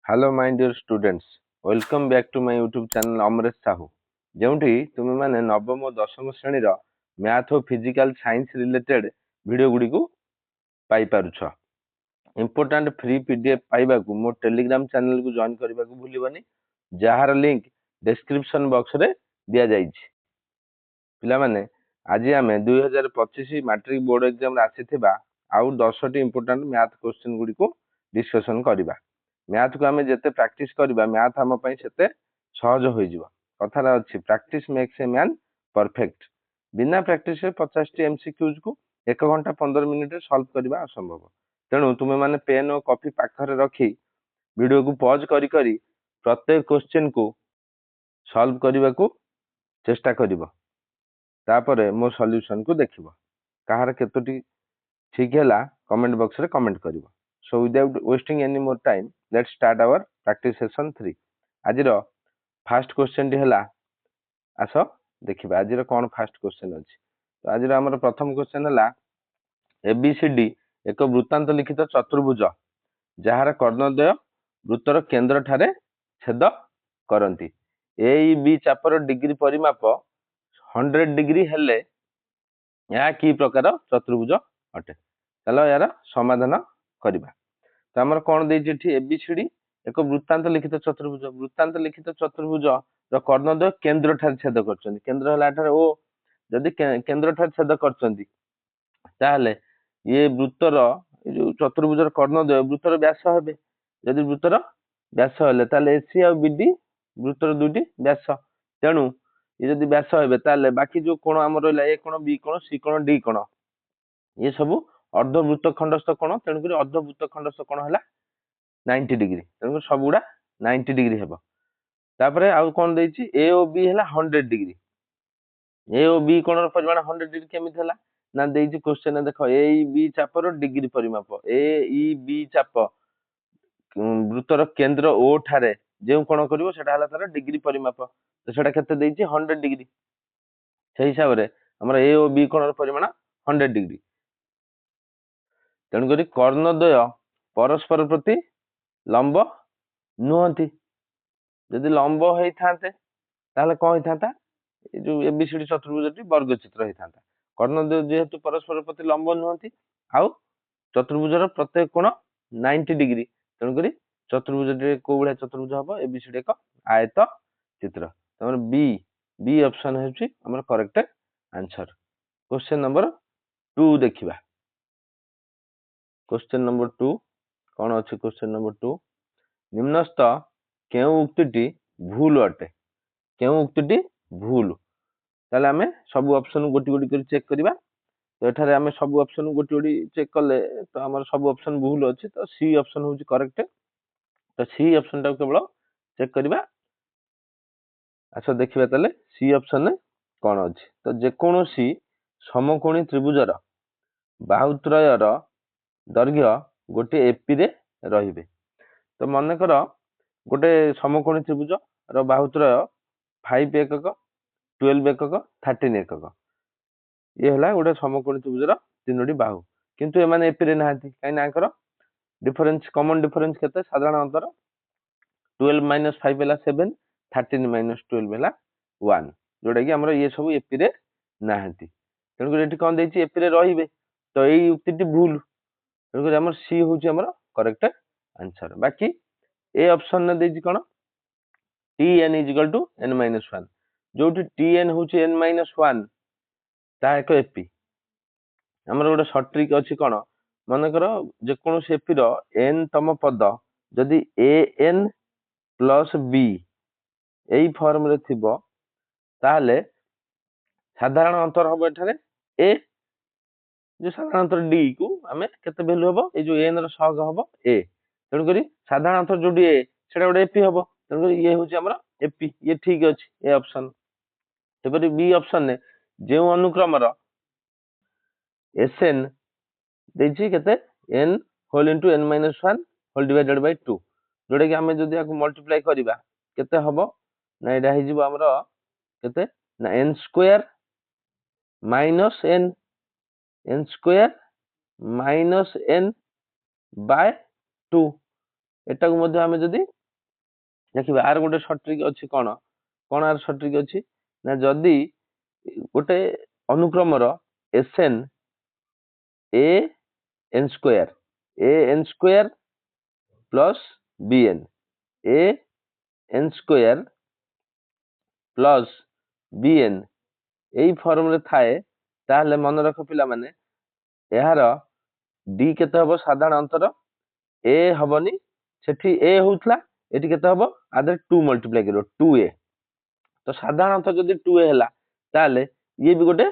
Hello my dear students, welcome back to my YouTube channel Amresh Sahu. ଯେଉଁଠି ତୁମେମାନେ ନବମ ଓ ଦଶମ ଶ୍ରେଣୀର ମ୍ୟାଥ ଓ ଫିଜିକାଲ ସାଇନ୍ସ ରିଲେଟେଡ୍ ଭିଡ଼ିଓ ଗୁଡ଼ିକୁ ପାଇପାରୁଛ। ଇମ୍ପୋର୍ଟାଣ୍ଟ ଫ୍ରି PDF ପାଇବାକୁ ମୋ ଟେଲିଗ୍ରାମ ଚ୍ୟାନେଲକୁ ଜଏନ୍ କରିବାକୁ ଭୁଲିବନି, ଯାହାର ଲିଙ୍କ ଡେସ୍କ୍ରିପସନ ବକ୍ସରେ ଦିଆଯାଇଛି। ପିଲାମାନେ, ଆଜି ଆମେ 2025 ମାଟ୍ରିକ ବୋର୍ଡ ଏକ୍ଜାମରେ ଆସିଥିବା ଆଉ 10ଟି ଇମ୍ପୋର୍ଟାଣ୍ଟ ମ୍ୟାଥ କ୍ୱେଶ୍ଚିନ୍ ଗୁଡ଼ିକୁ ଡିସ୍କସନ୍ କରିବା। ମ୍ୟାଥକୁ ଆମେ ଯେତେ ପ୍ରାକ୍ଟିସ୍ କରିବା ମ୍ୟାଥ ଆମ ପାଇଁ ସେତେ ସହଜ ହୋଇଯିବ। କଥାରେ ଅଛି ପ୍ରାକ୍ଟିସ୍ ମେକ୍ସ ଏ ମ୍ୟାନ୍ ପରଫେକ୍ଟ। ବିନା ପ୍ରାକ୍ଟିସରେ 50ଟି MCQକୁ 1 ଘଣ୍ଟା 15 ମିନିଟରେ ସଲ୍ଭ କରିବା ଅସମ୍ଭବ। ତେଣୁ ତୁମେମାନେ ପେନ୍ ଓ କପି ପାଖରେ ରଖି ଭିଡ଼ିଓକୁ ପଜ୍ କରି କରି ପ୍ରତ୍ୟେକ କ୍ୱେଶ୍ଚିନ୍କୁ ସଲ୍ଭ କରିବାକୁ ଚେଷ୍ଟା କରିବ। ତାପରେ ମୋ ସଲ୍ୟୁସନକୁ ଦେଖିବ। କାହାର କେତୋଟି ଠିକ୍ ହେଲା କମେଣ୍ଟ ବକ୍ସରେ କମେଣ୍ଟ କରିବ। So without wasting any more time, let's start our practice session 3. ଆଜିର ଫାଷ୍ଟ କ୍ୱେଶ୍ଚିନ୍ଟି ହେଲା, ଆସ ଦେଖିବା ଆଜିର କ'ଣ ଫାଷ୍ଟ କ୍ୱେଶ୍ଚିନ୍ ଅଛି। ତ ଆଜିର ଆମର ପ୍ରଥମ କ୍ୱେଶ୍ଚିନ୍ ହେଲା, ABCD ଏକ ବୃତ୍ତାନ୍ତ ଲିଖିତ ଚତୁର୍ଭୁଜ ଯାହାର କର୍ଣ୍ଣଦ୍ୱୟ ବୃତ୍ତର କେନ୍ଦ୍ରଠାରେ ଛେଦ କରନ୍ତି। AEB ଚାପର ଡିଗ୍ରୀ ପରିମାପ 100 ଡିଗ୍ରୀ ହେଲେ ଏହା କି ପ୍ରକାର ଚତୁର୍ଭୁଜ ଅଟେ? ଚାଲ ଏହାର ସମାଧାନ କରିବା। ତ ଆମର କ'ଣ ଦେଇଛି ଏଠି? ABCD ଏକ ବୃତ୍ତାନ୍ତ ଲିଖିତ ଚତୁର୍ଭୁଜ। ବୃତ୍ତାନ୍ତ ଲିଖିତ ଚତୁର୍ଭୁଜର କର୍ଣ୍ଣଦ୍ୱୟ କେନ୍ଦ୍ରଠାରେ ଛେଦ କରୁଛନ୍ତି। କେନ୍ଦ୍ର ହେଲା ଏଠାରେ O। ଯଦି କେନ୍ଦ୍ରଠାରେ ଛେଦ କରୁଛନ୍ତି ତାହେଲେ ଇଏ ବୃତ୍ତର ଯୋଉ ଚତୁର୍ଭୁଜର କର୍ଣ୍ଣଦ୍ୱୟ ବୃତ୍ତର ବ୍ୟାସ ହେବେ। ଯଦି ବୃତ୍ତର ବ୍ୟାସ ହେଲେ ତାହେଲେ AC ଆଉ BD ବୃତ୍ତର ଦୁଇଟି ବ୍ୟାସ। ତେଣୁ ଇଏ ଯଦି ବ୍ୟାସ ହେବେ ତାହେଲେ ବାକି ଯୋଉ କୋଣ ଆମର ରହିଲା A କୋଣ B କୋଣ C କୋଣ D କୋଣ ଇଏ ସବୁ ଅର୍ଦ୍ଧବୃତ୍ତ ଖଣ୍ଡସ୍ଥ କୋଣ। ତେଣୁକରି ଅର୍ଦ୍ଧବୃତ୍ତ ଖଣ୍ଡସ୍ଥ କୋଣ ହେଲା 90 ଡିଗ୍ରୀ। ତେଣୁକରି ସବୁଗୁଡା 90 ଡିଗ୍ରୀ ହେବ। ତାପରେ ଆଉ କ'ଣ ଦେଇଛି? A ଓ B ହେଲା 100 ଡିଗ୍ରୀ। A ଓ B କୋଣର ପରିମାଣ 100 ଡିଗ୍ରୀ କେମିତି ହେଲା ନା ଦେଇଛି କ୍ୱେଶ୍ଚନରେ ଦେଖ, AEB ଚାପର ଡିଗ୍ରୀ ପରିମାପ। AEB ଚାପ ବୃତ୍ତର କେନ୍ଦ୍ର O ଠାରେ ଯେଉଁ କୋଣ କରିବ ସେଟା ହେଲା ତାର ଡିଗ୍ରୀ ପରିମାପ। ତ ସେଟା କେତେ ଦେଇଛି? 100 ଡିଗ୍ରୀ। ସେଇ ହିସାବରେ ଆମର A ଓ B କୋଣର ପରିମାଣ 100 ଡିଗ୍ରୀ। ତେଣୁକରି କର୍ଣ୍ଣଦ୍ୱୟ ପରସ୍ପର ପ୍ରତି ଲମ୍ବ ନୁହନ୍ତି। ଯଦି ଲମ୍ବ ହେଇଥାନ୍ତେ ତାହେଲେ କ'ଣ ହେଇଥାନ୍ତା? ଏ ଯୋଉ ABCD ଚତୁର୍ଭୁଜଟି ବର୍ଗଚିତ୍ର ହେଇଥାନ୍ତା। କର୍ଣ୍ଣଦ୍ୱୟ ଯେହେତୁ ପରସ୍ପର ପ୍ରତି ଲମ୍ବ ନୁହନ୍ତି ଆଉ ଚତୁର୍ଭୁଜର ପ୍ରତ୍ୟେକ କୋଣ 90 ଡିଗ୍ରୀ। ତେଣୁକରି ଚତୁର୍ଭୁଜଟି କୋଉ ଭଳିଆ ଚତୁର୍ଭୁଜ ହବ? ABCD ଏକ ଆୟତ ଚିତ୍ର। ଆମର B ଅପସନ ହେଉଛି ଆମର କରେକ୍ଟ ଆନ୍ସର। କ୍ୱେଶ୍ଚିନ୍ ନମ୍ବର 2 ଦେଖିବା। क्वेश्चन नंबर 2 कौन अच्छे? क्वेश्चन नंबर 2, निम्नस्थ केउ उक्तिटी भूल अटे? केउ उक्तिटी भूल? ताले आमे सब ऑप्शन गोटी गोटी कर चेक करिबा। तो एठारे आमे सब ऑप्शन गोटी गोटी चेक करले तो हमर सब ऑप्शन भूल अछि। तो सी ऑप्शन होची करेक्ट। तो सी ऑप्शन टा केवल चेक करिबा। अच्छा देखिबा ताले सी ऑप्शन ने कोन अछि? तो जे कोनोसी समकोणी त्रिभुजर बाहुत्रयर दर्घ्य गोटे एपी रे रहिबे। तो मनकर गोटे समकोणी त्रिभुज रो बाहुत्रय 5 एकक 12 एकक 13 एकक ये हला गोटे समकोणी त्रिभुजर तीनोटी बाहु। किंतु एमाने एपी रे नाहंती काई नाकर डिफरेंस कॉमन डिफरेंस केते? साधारण अंतर 12 - 5 हला 7 13 - 12 हला 1 जोडा कि हमर ये सब एपी रे नाहंती। तेणु एठी कोन देछि? एपी रे रहिबे। तो एई युक्तिटी भूल। तेणुकर सी हूँ करेक्ट आंसर। बाकी ए ऑप्शन ने देछि कोन? Tn = n-1 जो Tn हूँ n-1 ता एक एपी। हमर गोटे शॉर्ट ट्रिक अछि कोन? मनकर जे कोनोसी एपी रो n तम पद जदि an + b एई फॉर्म रे थिबो ताले साधारण अंतर हबो एठारे a जो साधारण अंतर d को आमे केते वैल्यू हबो? ए जो n रो सहग हबो a। तेणु करी साधारण अंतर जोडी a सेटा गोटे एपी हबो। तेणु करी ये होची हमर एपी। ये ठीक अछि ए ऑप्शन। तेपरि बी ऑप्शन ने जे अनुक्रम रो Sn देछि केते n whole into n-1 whole divided by 2 जोडा कि आमे जदि आकु मल्टीप्लाई करिबा केते हबो ना एडा हि जिवो हमरो केते ना n² - n² - n/2 एटा को मध्ये आमे जदि देखिए आर गोटे सर्ट ट्रिक अच्छी कौन आर सर्ट ट्रिक अच्छी ना जदि गोटे अनुक्रमर SN A N square plus BN A N square plus BN এই ଫର୍ମରେ ଥାଏ ତାହେଲେ ମନେ ରଖ ପିଲାମାନେ ଏହାର ଡି କେତେ ହବ ସାଧାରଣ ଅନ୍ତର ଏ ହବନି ସେଠି ଏ ହଉଥିଲା ଏଠି କେତେ ହବ ଆଦେରେ 2 ମଲ୍ଟିପ୍ଲାଏ କରିବ 2a ତ ସାଧାରଣ ଅନ୍ତର ଯଦି 2a ହେଲା ତାହେଲେ ଇଏ ବି ଗୋଟେ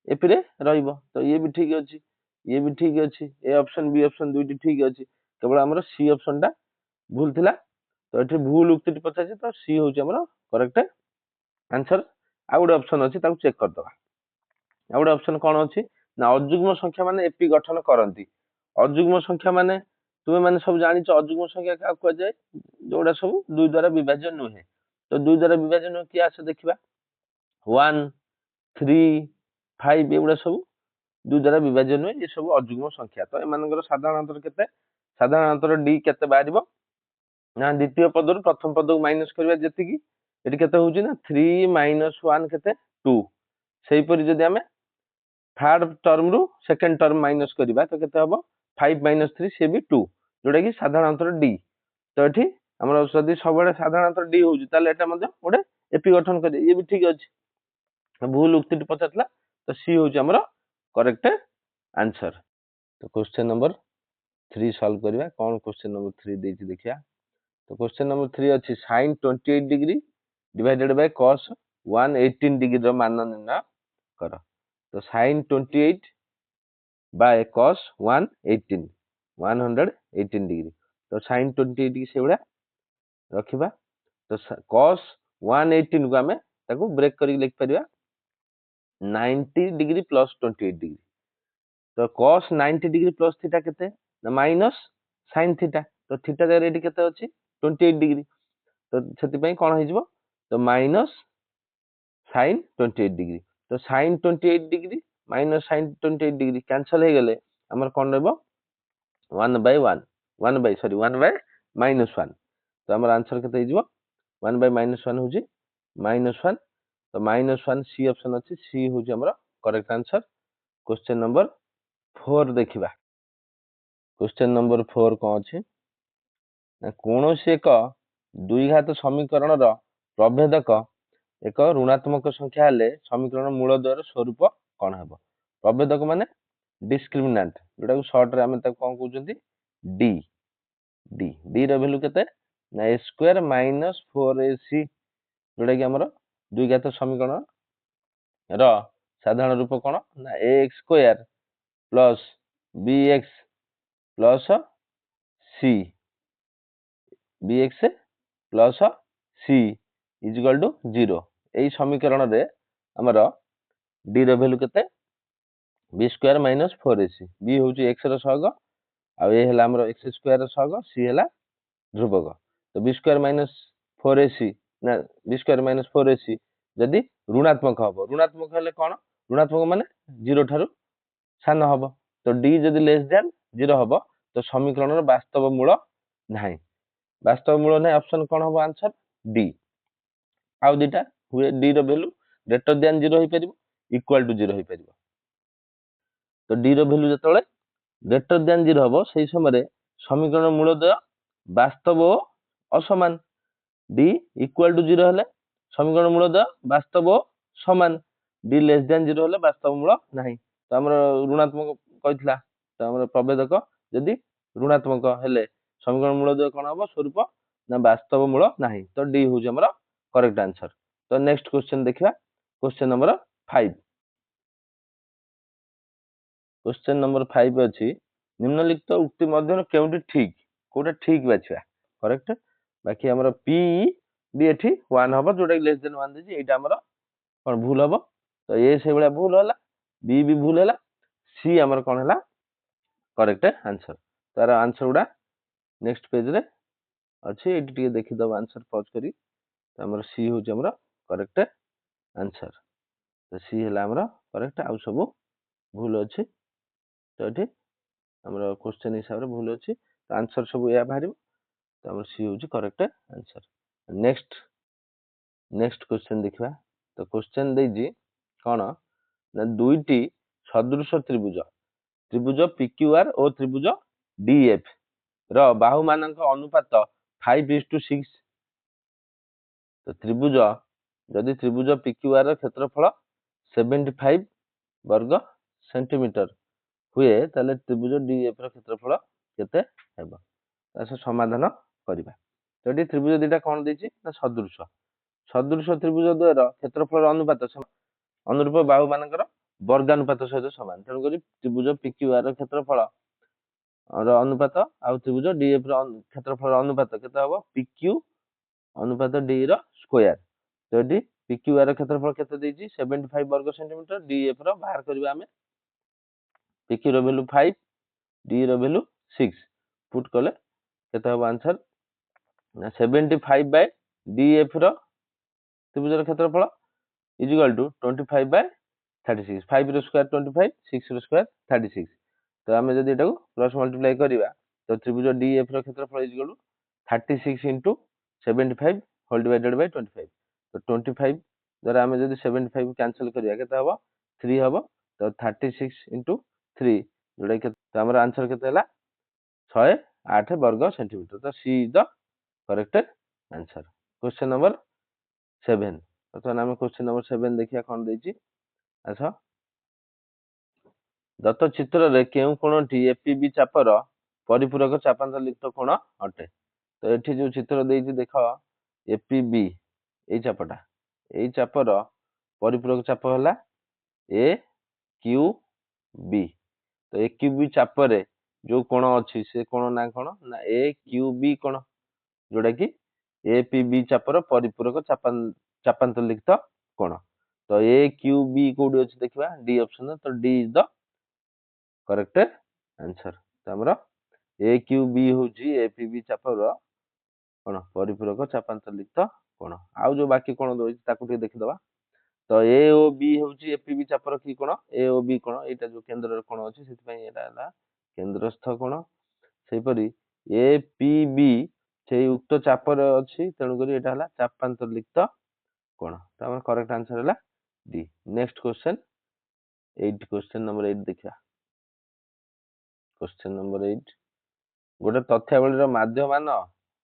ଏପିରେ ରହିବ ତ ଇଏ ବି ଠିକ ଅଛି ଇଏ ବି ଠିକ ଅଛି ଏ ଅପସନ ବି ଅପସନ ଦୁଇଟି ଠିକ ଅଛି କେବଳ ଆମର ସି ଅପସନ ଟା ଭୁଲ ଥିଲା ତ ଏଠି ଭୁଲ ଉକ୍ତିଟି ପଚାରିଛି ତ ସି ହଉଛି ଆମର କରେକ୍ଟ आंसर आ गोटे ऑप्शन अच्छी चेक करदे आ गोटे ऑप्शन कौन अच्छी ना अजुग्म संख्या माने एपी गठन करती अजुग्म संख्या माने तुम्हें माने सब जानी अजुग्म संख्या क्या कह जाए जोड़ा सब दुई द्वारा विभाज्य नुहे तो दुई द्वारा विभाज्य नुहे किए आसे देखा 1 3 5 एगुड़ा सब दुई द्वारा विभाज्य नुहे ये सब अजुग्म संख्या तो एम साधारण अंतर केते साधारण अंतर डी केते बाहर ना द्वितीय पदर प्रथम पद को माइनस करवा जेतिकी एटी केते होउची ना 3 माइनस 1 केते 2 सेही परि जदि हमें थर्ड टर्म रु सेकंड टर्म माइनस करबा तो केते हबो 5 माइनस 3 से भी 2 जोटा कि साधारण अंतर डी तो एठी हमर जदि सबले साधारण अंतर डी होउची ताले एटा मध्ये ओडे एपी गठन करे ये भी ठीक अछि भूल उक्ति पचातला तो सी होउची हमर करेक्ट आंसर तो क्वेश्चन नंबर 3 सॉल्व करबा कोन क्वेश्चन नंबर 3 देछि देखिया तो क्वेश्चन नंबर 3 अच्छी sin 28 degree divided by cos 118 degree रो मान निर्णय कर तो sin 28 बाय cos 118 डिग्री तो sin 28 की सेबड़ा रखिबा तो cos 118 को हमें ताको ब्रेक करके लिख परिबा 90 डिग्री प्लस 28 डिग्री तो cos 90 डिग्री प्लस थीटा केते ना माइनस sin थीटा तो थीटा जगह एटी केते अछि 28 डिग्री तो से कौन हो तो माइनस sin 28 डिग्री तो sin 28 degree minus sin 28 degree cancel हो गले आमर कौन रहिबो 1 बाय माइनस 1 तो आमर आंसर केते हो 1 बाय माइनस 1 होजी माइनस 1 तो माइनस 1 सी ऑप्शन अछि सी होजी हमर करेक्ट आंसर क्वेश्चन नंबर 4 देखिबा क्वेश्चन नंबर 4 कौन अछि कौन से एक द्विघात समीकरण रो प्रभेदक एक ऋणात्मक संख्या हेले समीकरण मूल द्वार स्वरूप कौन हे प्रभेदक माने डिस्क्रिमिनेंट जोटा शॉर्ट रे हमें कौन कहउछंती डी डी डी रो वैल्यू केते ना ए स्क्वायर माइनस 4ac जोटा कि हमर द्विघात समीकरण रो साधारण रूप कौन ना ax square plus bx plus c bx plus c is equal to 0 एई समीकरण रे हमर डी रो वैल्यू केते b square minus 4ac b होची x रो सहग आ ए हला हमर x स्क्वायर रो सहग c हला ध्रुवक तो b स्क्वायर माइनस 4ac ना b स्क्वायर माइनस 4ac जदि ऋणात्मक हबो ऋणात्मक हेले कोन ऋणात्मक माने 0 ठारू सान हबो तो d जदि लेस देन 0 हबो तो समीकरण रो वास्तव मूल नाही वास्तव मूल नाही ऑप्शन कोन हबो आंसर डी आउ दिटा हुए डी रो वैल्यू ग्रेटर देन 0 होई परिबो इक्वल टू 0 होई परिबो तो डी रो वैल्यू जतले ग्रेटर देन 0 हबो सेही समय समीकरण मूलदय वास्तव असमान डी इक्वल टू 0 हेले समीकरण मूलदय वास्तव समान डी लेस देन 0 हेले वास्तव मूल नाही तो हमर ऋणात्मक कहितला तो हमर प्रभेदक यदि ऋणात्मक हेले समीकरण मूलदय कोन हबो स्वरूप ना वास्तव मूल नाही तो डी होज हमर करेक्ट आंसर तो नेक्स्ट क्वेश्चन देखिबा क्वेश्चन नंबर 5 क्वेश्चन नंबर 5 अछि निम्नलिखित उक्ति मध्य केउटी ठीक कोटा ठीक बाछिबा करेक्ट बाकी हमर पी डी एठी 1 हबो जोटा लेस देन 1 देछि एटा हमर कोन भूल हबो तो ए से बळा भूल होला बी भी भूल होला सी हमर कोन होला करेक्ट आंसर तार आंसर उडा नेक्स्ट पेज रे अछि एटी टिके देखि दब आंसर पॉज करी तो हमर सी हो हमर करेक्ट आंसर तो सी हला हमर करेक्ट आ सब भूल अछि तो एठी हमर क्वेश्चन हिसाब रे भूल अछि तो आंसर सब या बाहरी तो हमर सी हो करेक्ट आंसर नेक्स्ट क्वेश्चन देखिबा। तो क्वेश्चन देजी कौन ना दुईटी सदृश त्रिभुज त्रिभुज PQR और त्रिभुज DF रो बाहु मानक अनुपात 5:6। तो त्रिभुज जदि त्रिभुज PQR रो क्षेत्रफल 75 वर्ग सेंटीमीटर हुए ताले त्रिभुज DF रो क्षेत्रफल केते हेबो तासे समाधान करिबा। तो एटी त्रिभुज दिटा कोन देछि ना सदृश सदृश त्रिभुज द्वयर क्षेत्रफल अनुपात अनुरूप बाहु मानकर वर्गानुपात सहित समान तेणु करी त्रिभुज PQR रो क्षेत्रफल अनुपात आउ त्रिभुज DF रो क्षेत्रफल अनुपात केते हबो PQ अनुपात D रो स्क्वायर। तो एटी PQR रो क्षेत्रफल केते देछि 75 वर्ग सेंटीमीटर DF रो बाहर करबा हमें PQ रो वैल्यू 5 D रो वैल्यू 6 पुट कले केते हबो आंसर 75 बाय DF रो त्रिभुज रो क्षेत्रफल इज इक्वल टू 25/36 5 रो स्क्वायर 25 6 रो स्क्वायर 36। तो आमे जदि एटाको क्रॉस मल्टीप्लाई करिवा तो त्रिभुज DF रो क्षेत्रफल is equal to 36 into 75 whole divided by 25। तो 25 द्वारा आमे जदि 75 कैंसिल करिया केते हबो 3 हबो। तो 36 into 3 जोडा के तो हमर आंसर केते हला 108 वर्ग सेंटीमीटर। तो C is the correct answer. Question number 7। तो आमे क्वेश्चन नंबर 7 देखिया कोन देछि। अच्छा दत्त चित्र रे केउ कोणटी एपीबी चापर परिपूरक चापांतरलिप्त कोण अटे। तो एठी जो चित्र देछि देखो एपीबी ए चापटा ए चापर परिपूरक चाप हला ए क्यू बी। तो ए क्यू बी चापरे जो कोण अछि से कोण ना कोण ना ए क्यू बी कोण जोडा कि एपीबी चापर परिपूरक चापांतरलिप्त कोण। तो ए क्यू बी कोडी अछि देखिबा डी ऑप्शन। तो D is the correct answer. तो हमरो ए क्यू बी होची एपीबी चापर कोण परिपूरक चापांतरलिप्त कोण। आउ जो बाकी कोण दोछि ताकू टे देखि दबा। तो ए ओ बी होची एपीबी चापर की कोण ए ओ बी कोण एटा जो केंद्र कोण अछि सेति पई एटा हला केंद्रस्थ कोण। सेहि परी ए पी बी से उक्त चापर अछि तेणु करी एटा हला चापांतरलिप्त कोण। तो हमर करेक्ट आंसर हला D. Next question 8 question number 8 देखिया। क्वेश्चन नंबर 8 गोटे तथ्यावली रो माध्यमान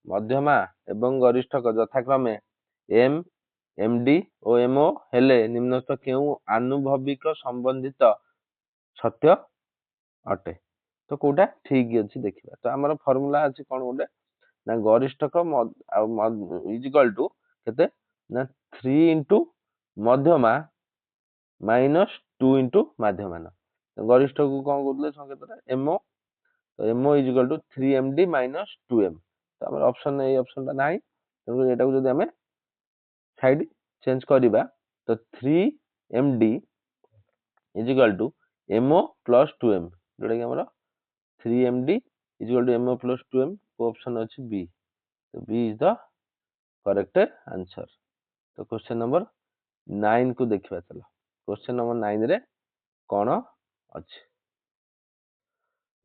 मध्यमा एवं गरिष्ठक यथाक्रमे एम एमडी और एमओ हेले निम्नस्थ केउ आनुभविक संबंधित सत्य अटे। तो कोटा ठीक अछि देखिबा। तो हमर फार्मूला अछि कोन गोटे ना गरिष्ठक इज इक्वल टू केते ना 3 into मध्यमा माइनस 2 into माध्यमान। तो गरिष्ठ को कोन बोलले संकेतरा एमओ। तो MO is equal to 3md minus 2m। तो हमर ऑप्शन ए ऑप्शन ता नाही तो एटा को जदि हमें साइड चेंज करिबा तो 3md is equal to mo plus 2m जोटा कि हमर 3md is equal to mo plus 2m को ऑप्शन अछि बी। तो B is the correct answer. तो क्वेश्चन नंबर 9 को देखिबा चलो। क्वेश्चन नंबर 9 रे कोन अछि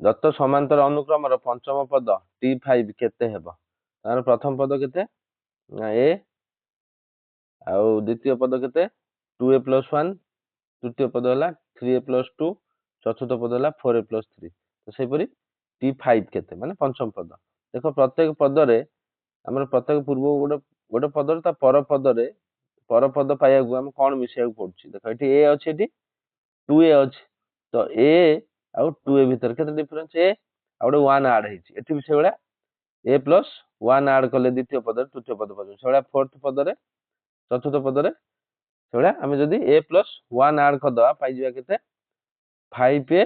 दत्त समांतर अनुक्रम रो पंचम पद t5 केते हेबो। तार प्रथम पद केते ना ए आउ द्वितीय पद केते 2a + 1 तृतीय पद हला 3a + 2 चतुर्थ पद हला 4a + 3। तो सेहि परी t5 केते माने पंचम पद देखो प्रत्येक पद रे हमर प्रत्येक पूर्व गोटे पद ता पर पद पाया को हम कोन मिसिया पड़छि। देखो एठी ए अछि एठी 2a अछि। तो ए आउ 2a भीतर केते डिफरेंस ए आउ 1 ऐड हेछि एठी भी से बेला ए प्लस 1 ऐड कले द्वितीय पद तृतीय पद पद से बेला फोर्थ पद रे चतुर्थ पद रे से बेला हम जदी ए प्लस 1 ऐड कर दवा पाइ जिवा केते 5a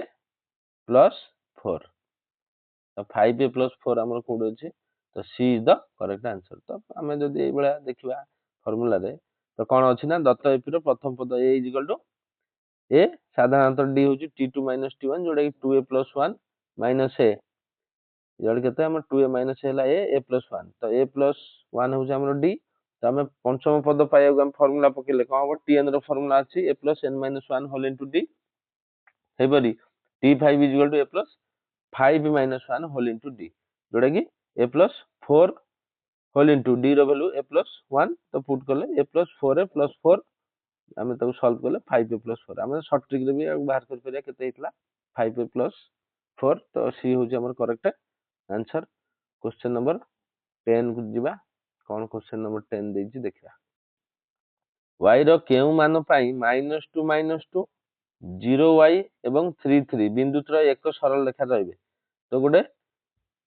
+ 4। तो 5a + 4 हमर कोड अछि। तो C is the correct answer. तो हमें जदी ए बेला देखिबा फार्मूला रे तो कोन अछि ना दत्त एपी रो प्रथम पद ए इज इक्वल टू ए साधारणतः डी होची t2 - t1 जोडा कि 2a + 1 - a जोड केते हम 2a - a हला a + 1। तो a + 1 होची हमर d। तो हम पंचम पद पाइया हम फार्मूला पकेले कोन हो tn रो फार्मूला अछि a + n - 1 whole into d। हे परी t5 is equal to a + 5 - 1 whole into d जोडा कि a + 4 होल इंटू डी रो वैल्यू ए प्लस 1 तो पुट कले ए प्लस 4 ए प्लस 4 आमे ताको सॉल्व कले 5 ए प्लस 4 आमे शॉर्ट ट्रिक रे भी बाहर कर परिया केते हितला 5 ए प्लस 4 तो सी होची हमर करेक्ट आंसर। क्वेश्चन नंबर 10 को जिबा कोन क्वेश्चन नंबर 10 देछि देखिया y रो केउ मान पाई -2 -2 0y एवं 3 3 बिंदु त्र एक सरल रेखा रहबे तो गोटे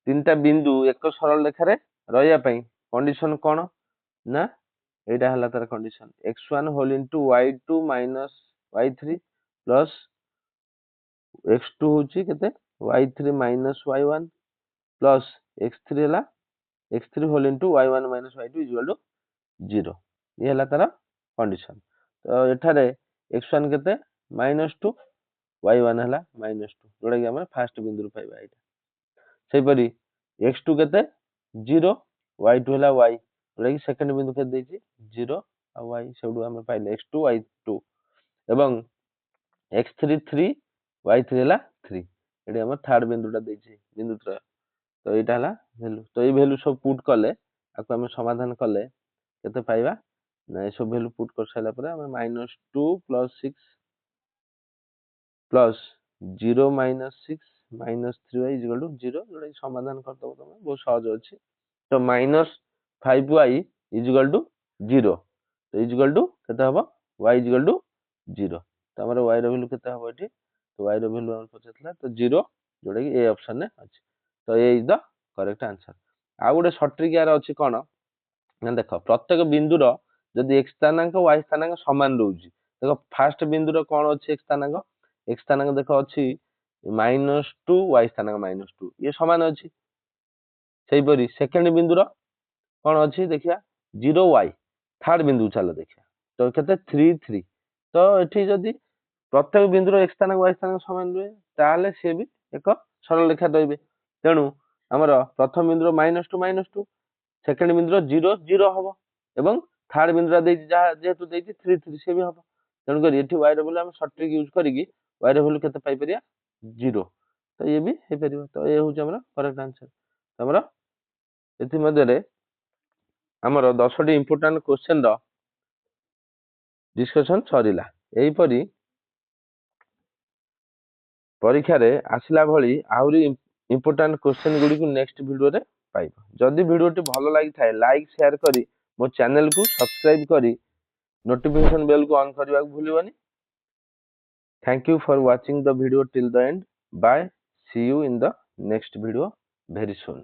तीनटा बिंदु एक सरल रेखा रे रहया पई कंडीशन कोन ना एटा हला तार condition x1 whole into y2 minus y3 plus x2 होची केते y3 minus y1 plus x3 हला x3 whole into y1 minus y2 equal to 0 ये हला तार कंडीशन तो एठारे x1 केते -2 y1 हला -2 जोडा कि हम फर्स्ट बिंदु पाइबा एटा सेहि परी x2 केते 0 y2 हला y जोडा कि सेकंड बिंदु केते देछि 0 आ y सेडु हम पाइले x2 y2 एवं x3 3 y3 हला 3 एडी हम थर्ड बिंदुटा देछि बिंदु त्र तो एटा हला वैल्यू तो ए वैल्यू सब पुट कले आको हम समाधान कले केते पाइबा ना ए सब वैल्यू पुट कर साइला परे हम -2 + 6 प्लस 0 - 6 - 3y = 0 जोडा समाधान कर दबो तमे बहुत सहज अछि तो -5y = 0 तो केते हबो y = 0 तो हमर y रो वैल्यू केते हबो एठी तो y रो वैल्यू हम पछतला तो 0 जोडा कि ए ऑप्शन ने अछि तो ए इज द करेक्ट आंसर आ गुडे शॉर्ट ट्रिक यार अछि कोन ना देखो प्रत्येक बिंदु रो जदि x स्थानांक y स्थानांक समान रहउची देखो फर्स्ट बिंदु रो कोन अछि x स्थानांक देखो अछि -2 y स्थानांक -2 ये समान अछि सेहि परी सेकंड बिंदु रो कोन अछि देखिया 0y थर्ड बिंदु चलो देखिया तो केते 3 3 तो एठी जदि प्रत्येक बिंदु रो x स्थानांक y स्थानांक समान रहे ताले से भी एक सरल रेखा रहइबे तेनु हमर प्रथम बिंदु रो -2 सेकंड बिंदु रो 0 0 हबो एवं थर्ड बिंदु रा देछि जेतु देछि 3 3 से भी हबो तेनु करी एठी y रो वैल्यू हम शॉर्ट ट्रिक यूज करी की y रो वैल्यू केते पाई परिया 0 तो ये भी हे परिबो तो ये होछ हमरा करेक्ट आंसर हमरा एथि मध्ये रे हमर 10 टी इंपोर्टेंट क्वेश्चन रो डिस्कशन सरिला एही परी परीक्षा रे आसिला भली आउरी इंपोर्टेंट क्वेश्चन गुडी को नेक्स्ट वीडियो रे पाइबो जदि वीडियो टी भलो लागि थाए लाइक शेयर करी मो चैनल को सब्सक्राइब करी नोटिफिकेशन बेल को ऑन करबा भूलिबनी thank you for watching the video till the end bye see you in the next video very soon